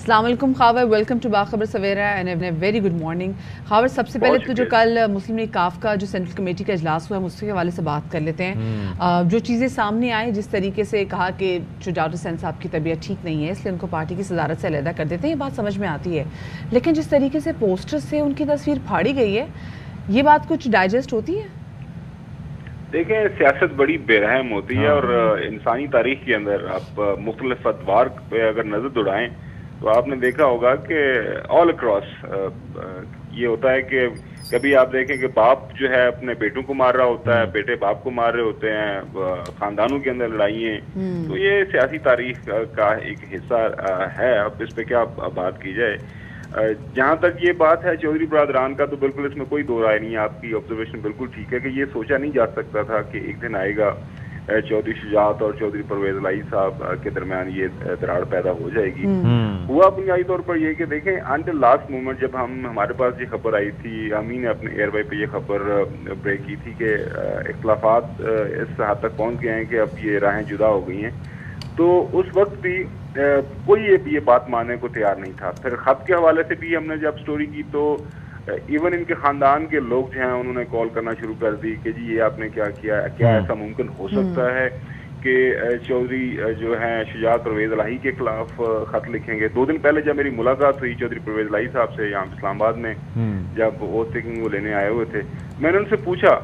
अस्सलाम वालेकुम Khawar, welcome to Bakhabar Savera and a very good morning. Khawar, सबसे पहले तो जो कल मुस्लिम लीग काफ का जो सेंट्रल कमेटी का इजलास हुआ है उसके हवाले से बात कर लेते हैं। जो चीज़ें सामने आई, जिस तरीके से कहा कि शुजात हुसैन साहब की तबीयत ठीक नहीं है इसलिए उनको पार्टी की सदारत से अलहदा कर देते हैं, ये बात समझ में आती है। लेकिन जिस तरीके से पोस्टर से उनकी तस्वीर फाड़ी गई है, ये बात कुछ डाइजेस्ट होती है? देखें, सियासत बड़ी बेरहम होती है और इंसानी तारीख के अंदर आप मुख्तलिफ अदवार पे अगर नजर दौड़ाएं तो आपने देखा होगा कि ऑल अक्रॉस ये होता है कि कभी आप देखें कि बाप जो है अपने बेटों को मार रहा होता है, बेटे बाप को मार रहे होते हैं, खानदानों के अंदर लड़ाइयाँ। तो ये सियासी तारीख का एक हिस्सा है। अब इस पे क्या बात की जाए। जहाँ तक ये बात है चौधरी बरादरान का, तो बिल्कुल इसमें कोई दो राय नहीं है। आपकी ऑब्जर्वेशन बिल्कुल ठीक है कि ये सोचा नहीं जा सकता था कि एक दिन आएगा चौधरी शुजात और चौधरी परवेज इलाही साहब के दरमियान ये दरार पैदा हो जाएगी। हुआ बुनियादी तौर पर ये कि देखें, अंटिल लास्ट मोमेंट जब हमारे पास ये खबर आई थी, अमीन ने अपने एयरवे पे ये खबर ब्रेक की थी कि इख्तलाफात इस हद तक पहुंच गए हैं कि अब ये राहें जुदा हो गई हैं, तो उस वक्त भी कोई ये बात मानने को तैयार नहीं था। फिर खत के हवाले से भी हमने जब स्टोरी की तो इवन इनके खानदान के लोग जो हैं उन्होंने कॉल करना शुरू कर दी कि जी ये आपने क्या किया, क्या ऐसा मुमकिन हो सकता है कि चौधरी जो हैं शुजात परवेज इलाही के खिलाफ खत लिखेंगे। 2 दिन पहले जब मेरी मुलाकात हुई चौधरी परवेज इलाही साहब से यहाँ इस्लामाबाद में, जब ओथ टेकिंग वो लेने आए हुए थे, मैंने उनसे पूछा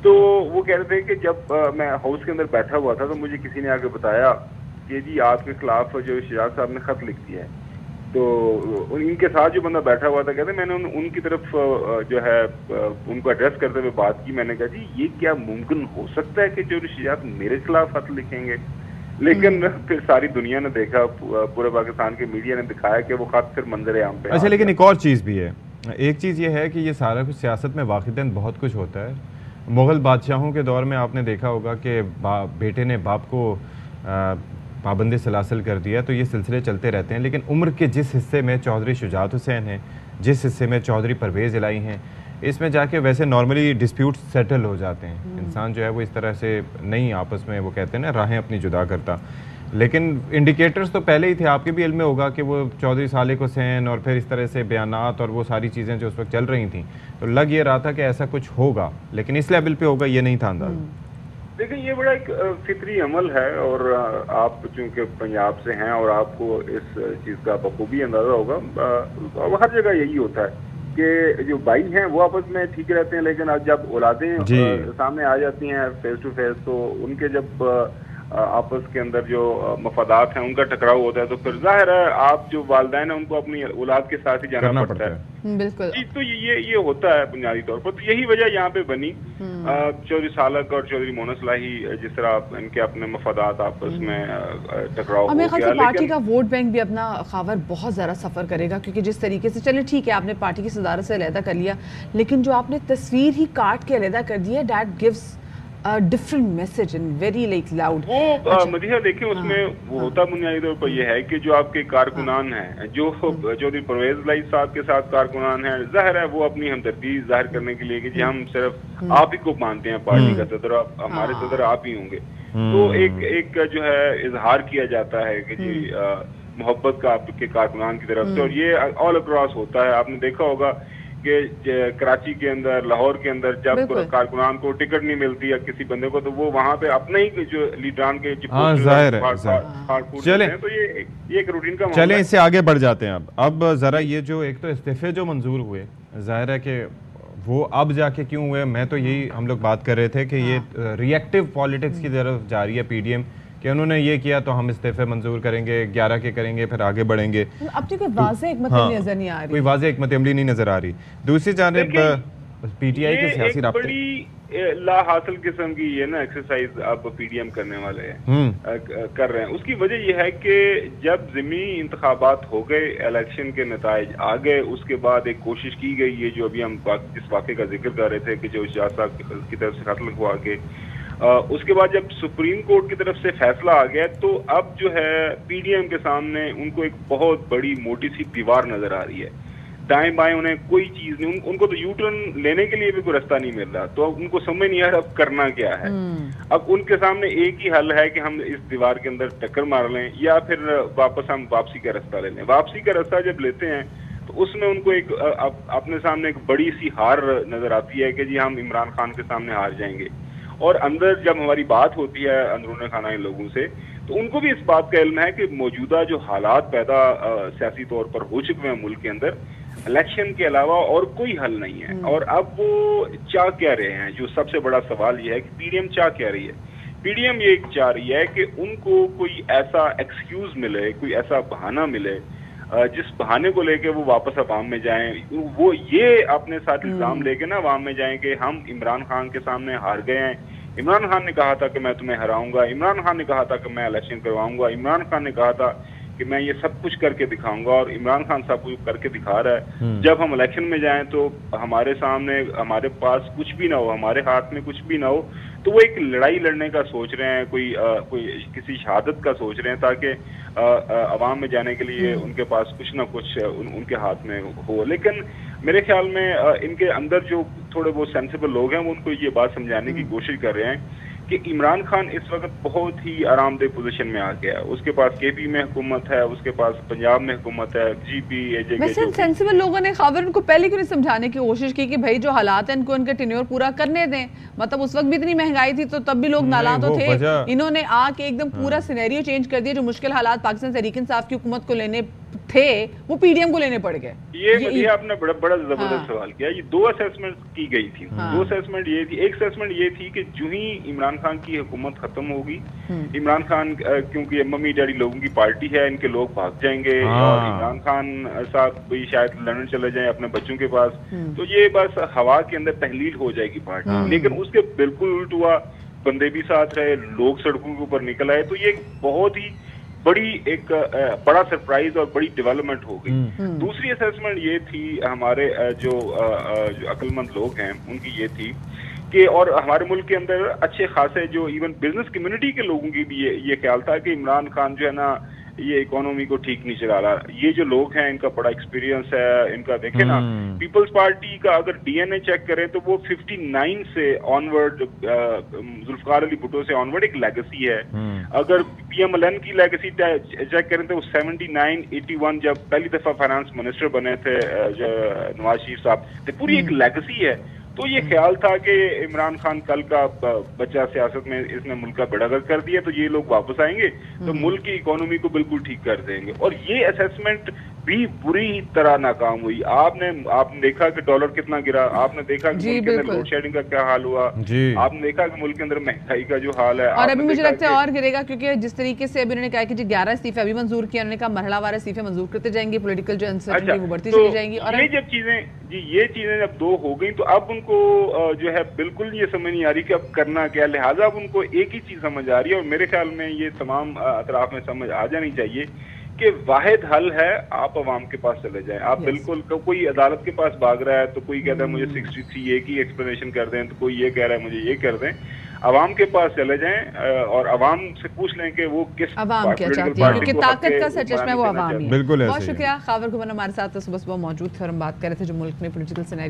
तो वो कह रहे थे कि जब मैं हाउस के अंदर बैठा हुआ था तो मुझे किसी ने आके बताया कि जी आपके खिलाफ जो शुजात साहब ने खत लिख दिया है। तो इनके साथ जो बंदा बैठा हुआ था, कहते मैंने उनकी तरफ जो है उनको एड्रेस करते हुए बात की। मैंने कहा जी ये क्या मुमकिन हो सकता है कि जो शुजात मेरे खिलाफ खत लिखेंगे? लेकिन फिर सारी दुनिया ने देखा, पूरे पाकिस्तान के मीडिया ने दिखाया कि वो खत फिर मंजर आम पे। अच्छा, लेकिन एक और चीज़ भी है। एक चीज़ ये है कि ये सारा कुछ सियासत में वाक़ितन बहुत कुछ होता है। मुग़ल बादशाहों के दौर में आपने देखा होगा कि बेटे ने बाप को पाबंदी सलासल कर दिया, तो ये सिलसिले चलते रहते हैं। लेकिन उम्र के जिस हिस्से में चौधरी शुजात हुसैन हैं, जिस हिस्से में चौधरी परवेज़ इलाही हैं, इसमें जाके वैसे नॉर्मली डिस्प्यूट सेटल हो जाते हैं। इंसान जो है वो इस तरह से नहीं आपस में, वो कहते हैं ना, राहें अपनी जुदा करता। लेकिन इंडिकेटर्स तो पहले ही थे, आपके भी इल्म में होगा कि वो चौधरी सालिक हुसैन और फिर इस तरह से बयानात और वो सारी चीज़ें जो उस वक्त चल रही थी, तो लग ये रहा था कि ऐसा कुछ होगा, लेकिन इस लेवल पे होगा ये नहीं था अंदाज़ा। देखिए, ये बड़ा एक फितरी अमल है और आप चूंकि पंजाब से हैं और आपको इस चीज़ का बखूबी अंदाज़ा होगा। हर जगह यही होता है कि जो भाई हैं वो आपस में ठीक रहते हैं, लेकिन अब जब औलादें सामने आ जाती हैं फेस टू फेस, तो उनके जब आपस के अंदर जो मफादात हैं उनका टकराव होता है, तो फिर जाहिर है आप जो वालिदैन हैं उनको अपनी औलाद के साथ ही जाना पड़ता है। बिल्कुल जी, तो ये होता है बुनियादी तौर पर। तो यही वजह यहाँ पे बनी चौधरी सालक और चौधरी मोनस इलाही, जिस तरह इनके अपने मफादात आपस में टकराव हो गया। पार्टी का वोट बैंक भी अपना खावर बहुत ज़्यादा सफ़र करेगा, क्योंकि जिस तरीके से, चले ठीक है आपने पार्टी की सदारत से अलहदा कर लिया, लेकिन जो आपने तस्वीर ही काट के अलहदा कर दी है, that gives different message and very like loud. वो मदीहा देखिए, उसमें वो होता बुनियादी तौर पर यह है कि जो आपके कारकुनान हैं, जो चौधरी परवेज इलाही साहब के साथ कारकुनान हैं, जाहिर है वो अपनी हमदर्दी जाहिर करने के लिए कि जी हम सिर्फ आप ही को मानते हैं पार्टी का सदर, हमारे सदर आप ही होंगे, तो एक जो है इजहार किया जाता है कि जी मोहब्बत का आपके कारकुनान की तरफ से। और ये ऑल अक्रॉस होता है। आपने देखा होगा कि कराची के अंदर, लाहौर के अंदर जब कारकुनान को टिकट नहीं मिलती या किसी बंदे को, तो वो वहाँ पे अपने ही जो लीडरान के जाहिर है। चले तो ये एक रूटीन का। चलें इससे आगे बढ़ जाते हैं। अब जरा ये जो एक तो इस्तीफे जो मंजूर हुए, जाहिर है कि वो अब जाके क्यों हुए, मैं तो यही हम लोग बात कर रहे थे कि ये रिएक्टिव पॉलिटिक्स की तरफ जा रही है पीडीएम, कि उन्होंने ये किया तो हम इस्तीफे मंजूर करेंगे, 11 के करेंगे, फिर आगे बढ़ेंगे। अब तो कोई वाज़ेह हिकमत अमली नजर नहीं आ रही, कोई वाज़ेह हिकमत अमली नहीं नजर आ रही। दूसरी जानिब पीटीआई के सियासी राब्ते, बड़ी ला हासिल किस्म की ये ना एक्सरसाइज अब पीडीएम करने वाले हैं, कर रहे हैं। उसकी वजह यह है कि जब ज़िमनी इंतखाबात हो गए, इलेक्शन के नताइज आ गए, उसके बाद एक कोशिश की गई है, जो अभी हम जिस वाक़े का जिक्र कर रहे थे कि जो शुजात साहब की तरफ से खत लिखवा के, उसके बाद जब सुप्रीम कोर्ट की तरफ से फैसला आ गया, तो अब जो है पीडीएम के सामने उनको एक बहुत बड़ी मोटी सी दीवार नजर आ रही है। दाएं बाएं उन्हें कोई चीज नहीं, उनको तो यू टर्न लेने के लिए भी कोई रास्ता नहीं मिल रहा, तो अब उनको समझ नहीं आ रहा अब करना क्या है। अब उनके सामने एक ही हल है कि हम इस दीवार के अंदर टक्कर मार लें या फिर वापस हम वापसी का रास्ता ले लें। वापसी का रास्ता जब लेते हैं तो उसमें उनको एक अपने सामने एक बड़ी सी हार नजर आती है कि जी हम इमरान खान के सामने हार जाएंगे। और अंदर जब हमारी बात होती है अंदरूनी खाना इन लोगों से, तो उनको भी इस बात का इल्म है कि मौजूदा जो हालात पैदा सियासी तौर पर हो चुके हैं मुल्क के अंदर, इलेक्शन के अलावा और कोई हल नहीं है। और अब वो चाह क्या रहे हैं, जो सबसे बड़ा सवाल ये है कि पीडीएम चाह क्या रही है। पीडीएम ये चाह रही है कि उनको कोई ऐसा एक्सक्यूज मिले, कोई ऐसा बहाना मिले जिस बहाने को लेके वो वापस अवाम में जाएं, वो ये अपने साथ इल्जाम लेके ना अवाम में जाएं कि हम इमरान खान के सामने हार गए हैं, इमरान खान ने कहा था कि मैं तुम्हें हराऊंगा, इमरान खान ने कहा था कि मैं इलेक्शन करवाऊंगा, इमरान खान ने कहा था कि मैं ये सब कुछ करके दिखाऊंगा, और इमरान खान सब कुछ करके दिखा रहा है। जब हम इलेक्शन में जाएं तो हमारे सामने, हमारे पास कुछ भी ना हो, हमारे हाथ में कुछ भी ना हो, तो वो एक लड़ाई लड़ने का सोच रहे हैं, कोई किसी शहादत का सोच रहे हैं ताकि अवाम में जाने के लिए उनके पास कुछ ना कुछ उनके हाथ में हो। लेकिन मेरे ख्याल में इनके अंदर जो थोड़े बहुत सेंसिबल लोग हैं वो उनको ये बात समझाने की कोशिश कर रहे हैं कि इमरान खान इस वक्त बहुत ही आरामदेह पोजीशन में आ गया है। उसके पास केपी में हुकूमत है, उसके पास पंजाब में हुकूमत है, जीपी वैसे सेंसिबल लोगों ने खबर उनको पहले क्यों नहीं समझाने की कोशिश की कि भाई जो हालात हैं इनको इनका टेन्योर पूरा करने दें। मतलब उस वक्त भी इतनी महंगाई थी तो तब भी लोग नाला तो थे, इन्होंने आके एकदम पूरा सिनेरियो चेंज कर दिया। जो मुश्किल हालात पाकिस्तान तहरीक इंसाफ की हुकूमत को लेने थे वो पीडीएम को लेने पड़ गए। ये आपने बड़ा जबरदस्त सवाल किया। ये दो असेसमेंट की गई थी। दो असेसमेंट ये थी, एक असेसमेंट ये थी कि जो ही इमरान खान की हुकूमत खत्म होगी, इमरान खान क्योंकि मम्मी डैडी लोगों की पार्टी है, इनके लोग भाग जाएंगे और इमरान खान साहब भी शायद लंदन चले जाएं अपने बच्चों के पास, तो ये बस हवा के अंदर तहलील हो जाएगी पार्टी। लेकिन उसके बिल्कुल उल्ट हुआ, बंदे भी साथ रहे, लोग सड़कों के ऊपर निकल आए, तो ये बहुत ही बड़ी एक बड़ा सरप्राइज और बड़ी डेवलपमेंट हो गई। दूसरी असेसमेंट ये थी हमारे जो अक्लमंद लोग हैं उनकी ये थी कि, और हमारे मुल्क के अंदर अच्छे खासे जो इवन बिजनेस कम्युनिटी के लोगों की भी ये ख्याल था कि इमरान खान जो है ना ये इकोनॉमी को ठीक नहीं चला रहा। ये जो लोग हैं इनका बड़ा एक्सपीरियंस है, इनका देखे ना पीपल्स पार्टी का अगर डीएनए चेक करें तो वो 59 से ऑनवर्ड, जुल्फकार अली भुट्टो से ऑनवर्ड एक लेगेसी है। अगर पीएमएलएन की लेगेसी चेक करें तो 79, 81 जब पहली दफा फाइनेंस मिनिस्टर बने थे नवाज शरीफ साहब, तो पूरी एक लेगेसी है। तो ये ख्याल था कि इमरान खान कल का बच्चा सियासत में, इसने मुल्क का बेड़ागर्क कर दिया, तो ये लोग वापस आएंगे तो मुल्क की इकोनॉमी को बिल्कुल ठीक कर देंगे। और ये असेसमेंट भी बुरी तरह नाकाम हुई। आपने देखा कि डॉलर कितना गिरा, आपने देखा कि मुल्क के अंदर लोड शेडिंग का क्या हाल हुआ, आपने देखा कि मुल्क के अंदर महंगाई का जो हाल है, और अभी मुझे लगता है और गिरेगा, क्योंकि जिस तरीके से अभी उन्होंने कहा कि 11 इस्तीफे अभी मंजूर किया, उन्होंने कहा मरहलावार इस्तीफे मंजूर करते जाएंगे, पॉलिटिकल जो अनसर्टेनिटी वो बढ़ती चली जाएंगी। और ये चीजें जब दो हो गई तो अब उनको जो है बिल्कुल ये समझ नहीं आ रही कि अब करना क्या, लिहाजा अब उनको एक ही चीज समझ आ रही है, और मेरे ख्याल में ये तमाम अतराफ में समझ आ जानी चाहिए कि वाहिद हल है आप अवाम के पास चले जाएं। आप बिल्कुल कोई अदालत के पास भाग रहा है तो कोई कहता है मुझे 63A की एक्सप्लेनेशन कर दें, तो कोई ये कह रहा है मुझे ये कर दें। अवाम के पास चले जाएं और अवाम से पूछ लें कि वो किस अवाम क्या चाहती है, क्योंकि ताकत का चश्मा वो अवाम ही है। बिल्कुल बहुत शुक्रिया। खावर घुमान हमारे साथ सुबह सुबह मौजूद थे और हम बात कर रहे थे जो मुल्क में पॉलिटिकल सिनेरियो